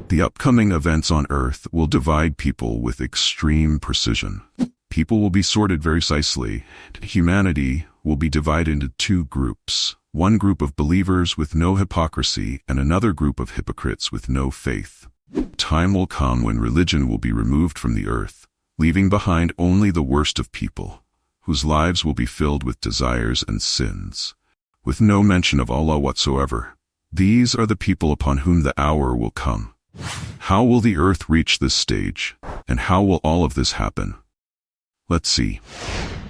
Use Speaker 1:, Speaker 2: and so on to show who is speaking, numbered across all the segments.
Speaker 1: The upcoming events on Earth will divide people with extreme precision. People will be sorted very precisely. Humanity will be divided into two groups. One group of believers with no hypocrisy and another group of hypocrites with no faith. Time will come when religion will be removed from the earth, leaving behind only the worst of people, whose lives will be filled with desires and sins, with no mention of Allah whatsoever. These are the people upon whom the hour will come. How will the earth reach this stage, and how will all of this happen? Let's see.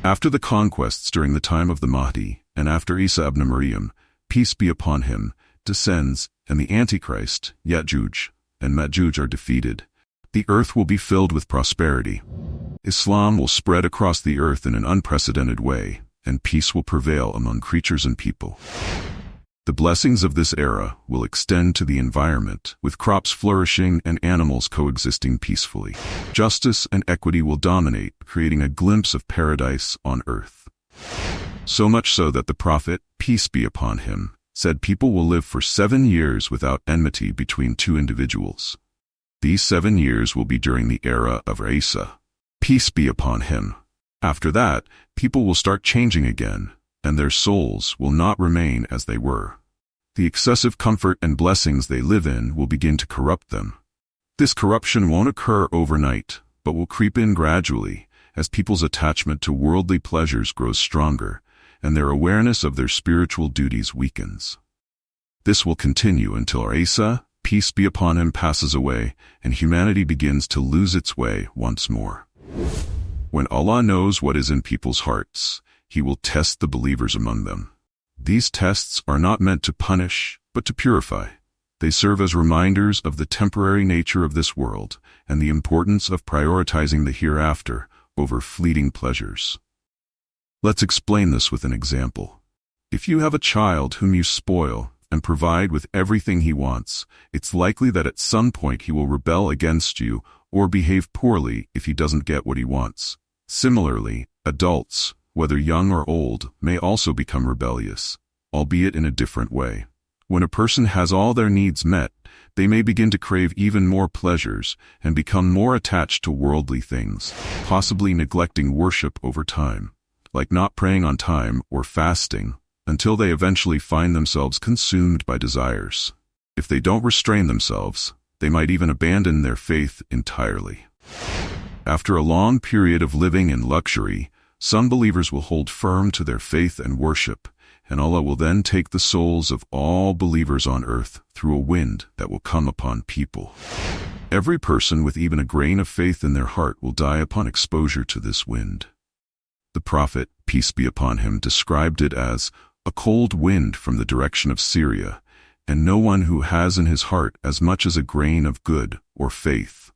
Speaker 1: After the conquests during the time of the Mahdi, and after Isa ibn Maryam, peace be upon him, descends, and the Antichrist, Ya'juj, and Ma'juj are defeated, the earth will be filled with prosperity. Islam will spread across the earth in an unprecedented way, and peace will prevail among creatures and people. The blessings of this era will extend to the environment, with crops flourishing and animals coexisting peacefully. Justice and equity will dominate, creating a glimpse of paradise on earth. So much so that the Prophet, peace be upon him, said people will live for 7 years without enmity between two individuals. These 7 years will be during the era of Isa, peace be upon him. After that, people will start changing again, and their souls will not remain as they were. The excessive comfort and blessings they live in will begin to corrupt them. This corruption won't occur overnight, but will creep in gradually as people's attachment to worldly pleasures grows stronger and their awareness of their spiritual duties weakens. This will continue until Isa, peace be upon him, passes away and humanity begins to lose its way once more. When Allah knows what is in people's hearts, He will test the believers among them. These tests are not meant to punish, but to purify. They serve as reminders of the temporary nature of this world and the importance of prioritizing the hereafter over fleeting pleasures. Let's explain this with an example. If you have a child whom you spoil and provide with everything he wants, it's likely that at some point he will rebel against you or behave poorly if he doesn't get what he wants. Similarly, adults, whether young or old, may also become rebellious, albeit in a different way. When a person has all their needs met, they may begin to crave even more pleasures and become more attached to worldly things, possibly neglecting worship over time, like not praying on time or fasting, until they eventually find themselves consumed by desires. If they don't restrain themselves, they might even abandon their faith entirely. After a long period of living in luxury, some believers will hold firm to their faith and worship, and Allah will then take the souls of all believers on earth through a wind that will come upon people. Every person with even a grain of faith in their heart will die upon exposure to this wind. The Prophet, peace be upon him, described it as a cold wind from the direction of Syria, and no one who has in his heart as much as a grain of good or faith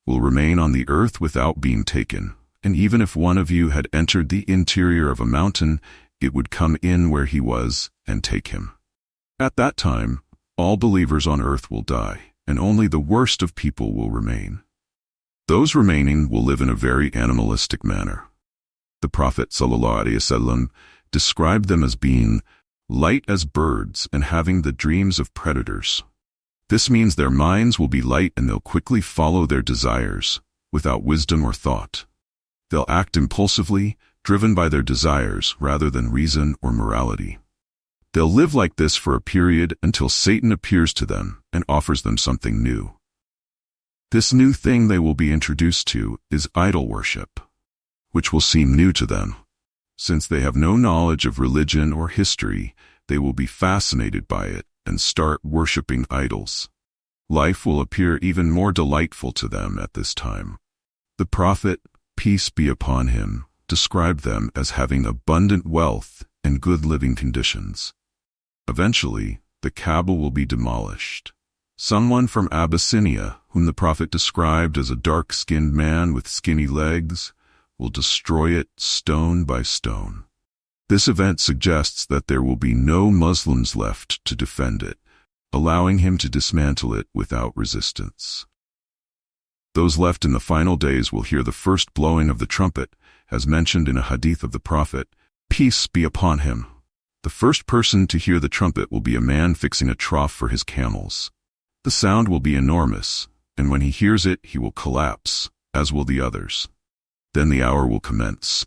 Speaker 1: will remain on the earth without being taken. And even if one of you had entered the interior of a mountain, it would come in where he was and take him. At that time, all believers on earth will die, and only the worst of people will remain. Those remaining will live in a very animalistic manner. The Prophet ﷺ described them as being light as birds and having the dreams of predators. This means their minds will be light and they'll quickly follow their desires, without wisdom or thought. They'll act impulsively, driven by their desires rather than reason or morality. They'll live like this for a period until Satan appears to them and offers them something new. This new thing they will be introduced to is idol worship, which will seem new to them. Since they have no knowledge of religion or history, they will be fascinated by it and start worshiping idols. Life will appear even more delightful to them at this time. The Prophet, peace be upon him, described them as having abundant wealth and good living conditions. Eventually, the Kaaba will be demolished. Someone from Abyssinia, whom the Prophet described as a dark-skinned man with skinny legs, will destroy it stone by stone. This event suggests that there will be no Muslims left to defend it, allowing him to dismantle it without resistance. Those left in the final days will hear the first blowing of the trumpet, as mentioned in a hadith of the Prophet, peace be upon him. The first person to hear the trumpet will be a man fixing a trough for his camels. The sound will be enormous, and when he hears it, he will collapse, as will the others. Then the hour will commence.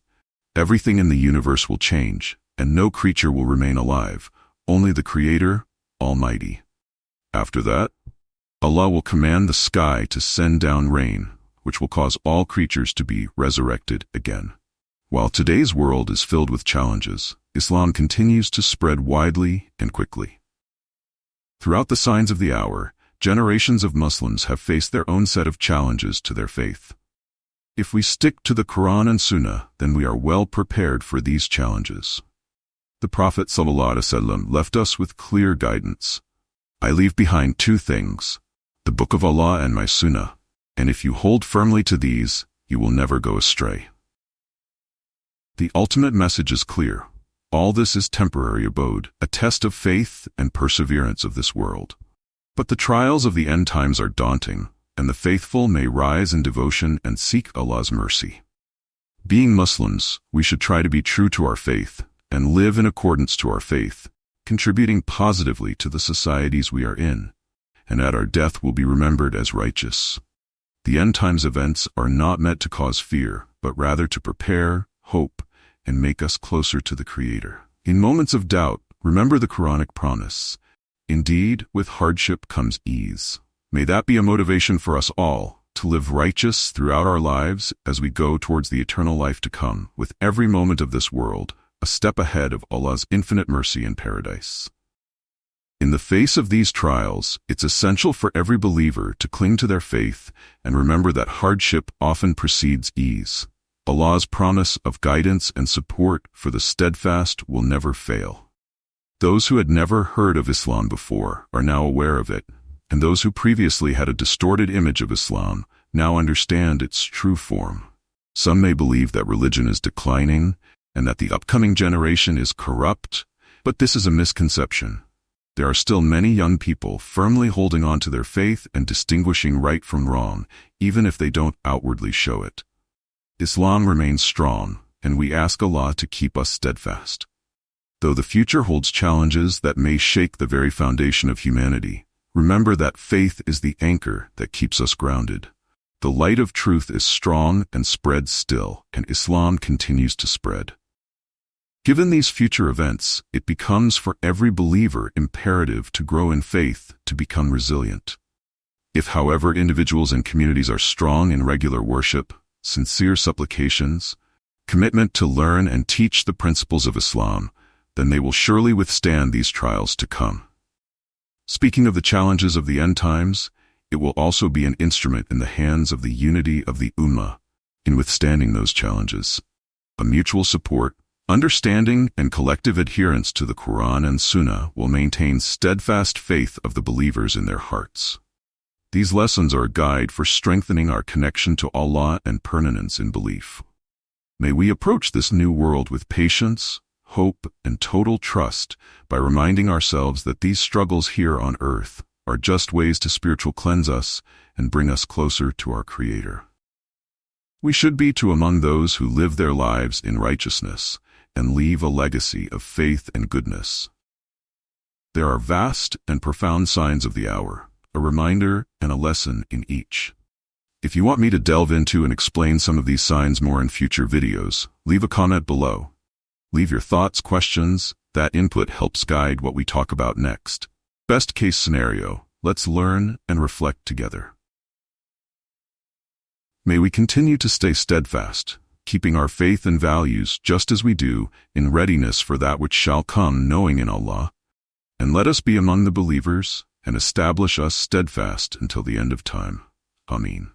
Speaker 1: Everything in the universe will change, and no creature will remain alive, only the Creator, Almighty. After that, Allah will command the sky to send down rain, which will cause all creatures to be resurrected again. While today's world is filled with challenges, Islam continues to spread widely and quickly. Throughout the signs of the hour, generations of Muslims have faced their own set of challenges to their faith. If we stick to the Quran and Sunnah, then we are well prepared for these challenges. The Prophet ﷺ left us with clear guidance. I leave behind two things, the Book of Allah and my Sunnah, and if you hold firmly to these, you will never go astray. The ultimate message is clear. All this is temporary abode, a test of faith and perseverance of this world. But the trials of the end times are daunting, and the faithful may rise in devotion and seek Allah's mercy. Being Muslims, we should try to be true to our faith and live in accordance to our faith, contributing positively to the societies we are in, and at our death will be remembered as righteous. The end times events are not meant to cause fear, but rather to prepare, hope, and make us closer to the Creator. In moments of doubt, remember the Quranic promise. Indeed, with hardship comes ease. May that be a motivation for us all to live righteous throughout our lives as we go towards the eternal life to come, with every moment of this world a step ahead of Allah's infinite mercy in paradise. In the face of these trials, it's essential for every believer to cling to their faith and remember that hardship often precedes ease. Allah's promise of guidance and support for the steadfast will never fail. Those who had never heard of Islam before are now aware of it, and those who previously had a distorted image of Islam now understand its true form. Some may believe that religion is declining and that the upcoming generation is corrupt, but this is a misconception. There are still many young people firmly holding on to their faith and distinguishing right from wrong, even if they don't outwardly show it. Islam remains strong, and we ask Allah to keep us steadfast. Though the future holds challenges that may shake the very foundation of humanity, remember that faith is the anchor that keeps us grounded. The light of truth is strong and spreads still, and Islam continues to spread. Given these future events, it becomes for every believer imperative to grow in faith, to become resilient. If, however, individuals and communities are strong in regular worship, sincere supplications, commitment to learn and teach the principles of Islam, then they will surely withstand these trials to come. Speaking of the challenges of the end times, it will also be an instrument in the hands of the unity of the Ummah in withstanding those challenges. A mutual support, understanding, and collective adherence to the Quran and Sunnah will maintain steadfast faith of the believers in their hearts. These lessons are a guide for strengthening our connection to Allah and permanence in belief. May we approach this new world with patience, hope, and total trust by reminding ourselves that these struggles here on earth are just ways to spiritual cleanse us and bring us closer to our Creator. We should be among those who live their lives in righteousness and leave a legacy of faith and goodness. There are vast and profound signs of the hour, a reminder and a lesson in each. If you want me to delve into and explain some of these signs more in future videos, leave a comment below. Leave your thoughts, questions. That input helps guide what we talk about next. Best case scenario, let's learn and reflect together. May we continue to stay steadfast, keeping our faith and values just as we do, in readiness for that which shall come, knowing in Allah. And let us be among the believers, and establish us steadfast until the end of time. Ameen.